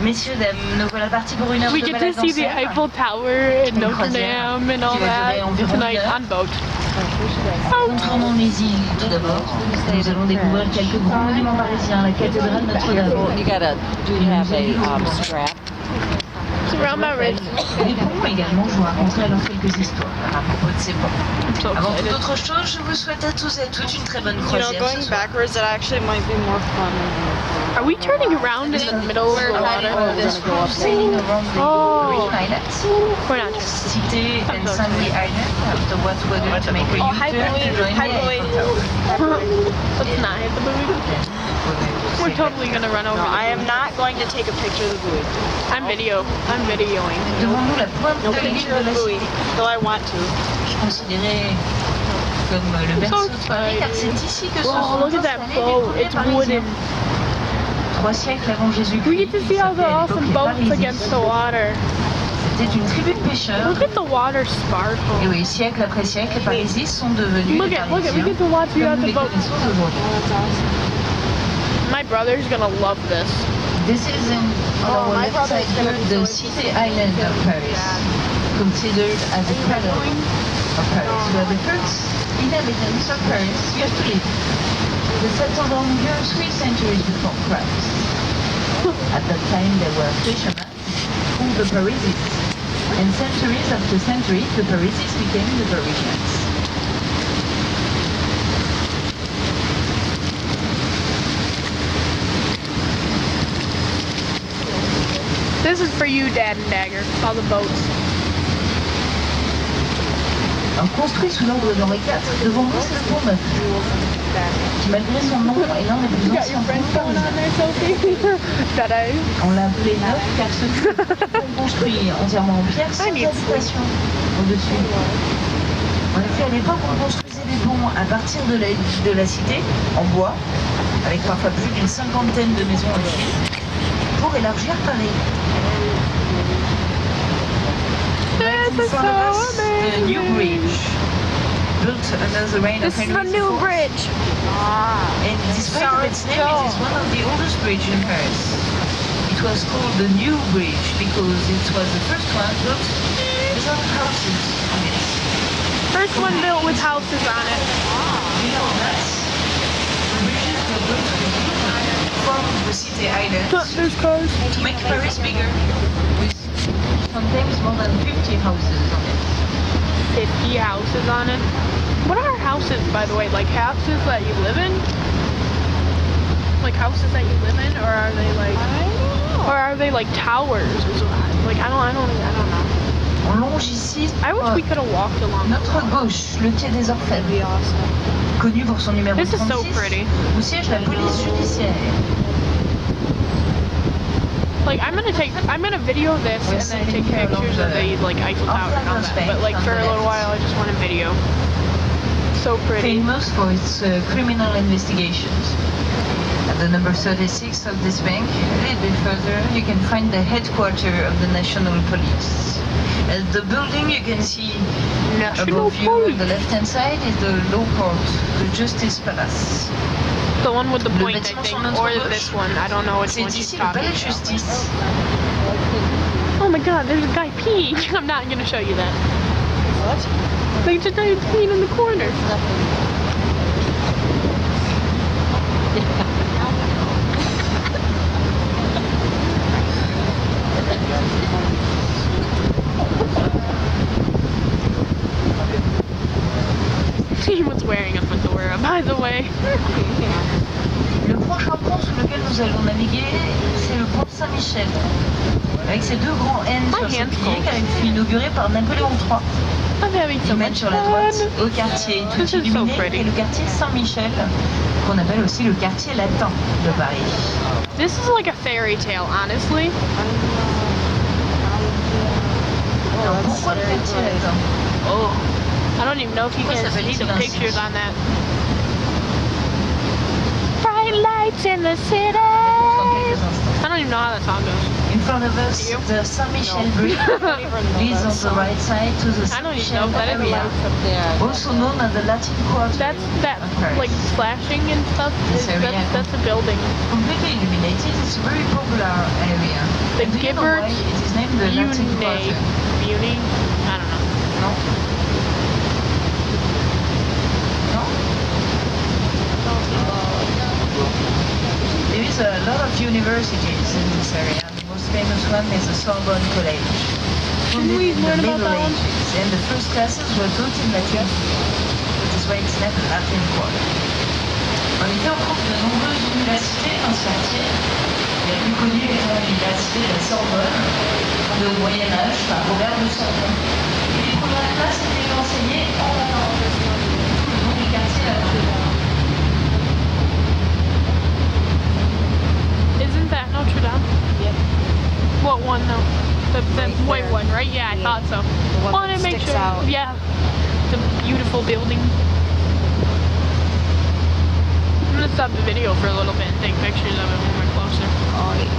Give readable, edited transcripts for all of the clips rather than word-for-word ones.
Messieurs, dames, nous voilà partis pour une heure We de get balade to see the en Seine. Eiffel Tower and Notre Dame and all that tonight on boat. Contournons les îles tout d'abord. Nous allons découvrir quelques grands monuments parisiens, la cathédrale Notre-Dame. You gotta have a strap. It's around my wrist. Les ponts également, je vous raconterai alors quelques histoires à propos de ces ponts. I'm so Avant excited. toute autre chose, je vous souhaite à tous et à toutes une très bonne You know, croisière ce going soir. backwards, that actually might be more fun. Are we turning around in the middle of the water? Sailing around the Oh. Green Islands, We're not turning. Cité and Sandy Island. Afterwards, we're going to make a Oh, hi, U-turn to Louis. join Hi, the Louis. Eiffel Tower. Let's not hit the movie. We're totally gonna run over. No, the I am buoy. not going to take a picture of the buoy. I'm videoing. Devant nous, la pointe No de l'île picture de of la the buoy, Cité, though I want to. considérée comme le berceau de Paris, car c'est ici que se Wow, sont look at that installés les boat. premiers It's Parisiens. wooden. 3 siècles avant Jésus-Christ. We get to see all the s'appelait à awesome l'époque les boats Parisis. against the water. C'était une tribu de pêcheurs. Look at the water Et sparkle. oui, siècle après siècle, les Parisis sont devenus Look les at, Parisiens, we get to watch you comme on nous the les boat. connaissons aujourd'hui. My brother's gonna love this. This is on Oh, our my left brother side is gonna here, be the so Cité Island of Paris, considered as a cradle of Paris, where the first inhabitants of Paris used to live. They settled on here 3 centuries before Christ. At that time, there were fishermen called the Parisis, and centuries after centuries, the Parisis became the Parisians. This is for you, Dad and Dagger. All the boats. Alors, construit sous l'ordre d'Henri IV, devant nous, c'est le pont Neuf, qui malgré son nom est l'un des plus You got anciens your friend ponts going on parisiens. there, Sophie? Dada. On l'a appelé neuf car ce fut un pont construit entièrement en pierre sans habitation au-dessus. En effet, à l'époque, on construisait des ponts à partir de la cité, en bois, avec parfois plus d'une 50aine de maisons en fil, pour élargir Paris. Right in This is front of so us, the new amazing. bridge, built under the reign of This is Henry the new IV. bridge. And despite of its name, it is one of the oldest bridges in Paris. It was called the New Bridge because it was the first one built without houses on it. First one built with houses on it. Before that, the bridges were built from the Cité Island There's cars. to make Paris bigger, with sometimes more than 50 houses on it. 50 houses on it. What are houses, by the way? Like houses that you live in? Like houses that you live in, or are they like, or are they like towers? Like I don't know. On longe ici I wish we could have walked along. notre gauche, le quai des Orfèvres, connu pour son numéro This is so 36, pretty. où siège la police judiciaire. Like I'm gonna video this and then take pictures of the like Eiffel Tower and all that. But like for a little while, I just want to video. So pretty. Famous for its criminal investigations. At the number 36 of this bank, a little bit further, you can find the headquarters of the National Police. At the building you can see National above you on Police. the left-hand side is the Law Court, the Justice Palace. The one with the Le point, I bâtiment sur think, notre or gauche. this one. I don't know which C'est one she's ici le talking palais de about. justice. Oh my God, there's a guy peeing. I'm not gonna show you that. What? There's a guy peeing in the corner. He was wearing a fedora, by the way. Le prochain pont sous lequel nous allons naviguer, c'est le pont Saint-Michel. Avec ses 2 grands N sur ses pieds, car il fut inauguré par Napoléon III. I'm having so Ils much mettent sur la droite fun. au quartier tout This is so illuminé pretty. et le quartier Saint-Michel, qu'on appelle aussi le quartier latin de Paris. This is like a fairy tale, honestly. Alors pourquoi le quartier latin? Oh, I don't even know if you Pourquoi can ça s'appelle see the ainsi? pictures on that. Bright lights in the city. Dans quelques instants. I don't even know how that song goes. In front of us, You? the Saint-Michel Bridge leads on the right side to the I don't even Saint-Michel know if that is area, Up there. also known as the Latin Quarter. That's that of Paris. like flashing and stuff. This area. That's a building. Completely illuminated, it's a very popular area. Do you know why Gibbert it is named the Latin Bune. Quarter? Bune? I don't know. No? No? There is a lot of universities in this area. The most famous one is the Sorbonne College. Didn't we Founded in learn the about Middle that one? Ages, and the first classes were taught in Latin, which is why it's named the Latin Quarter. En effet, on trouve de nombreuses universités dans ce quartier. La plus connue étant l'université de la Sorbonne, fondée au Moyen-Âge par Robert de Sorbonne. Les premières classes étaient enseignées en latin. Tout le nom du quartier là-bas. Isn't that Notre Dame? Yep. What one though? The Right white there. one, right? Yeah, I Yeah. thought so. The one Wanted that to make sticks sure. out. Yeah. The beautiful building. I'm gonna stop the video for a little bit and take pictures of it when we're closer. Oh, yeah.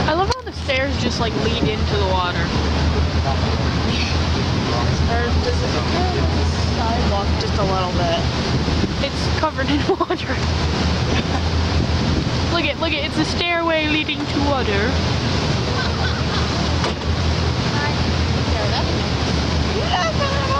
I love how the stairs just like lead into the water. There's just a sidewalk just a little bit. It's covered in water. Look at, it's a stairway leading to water. Yeah,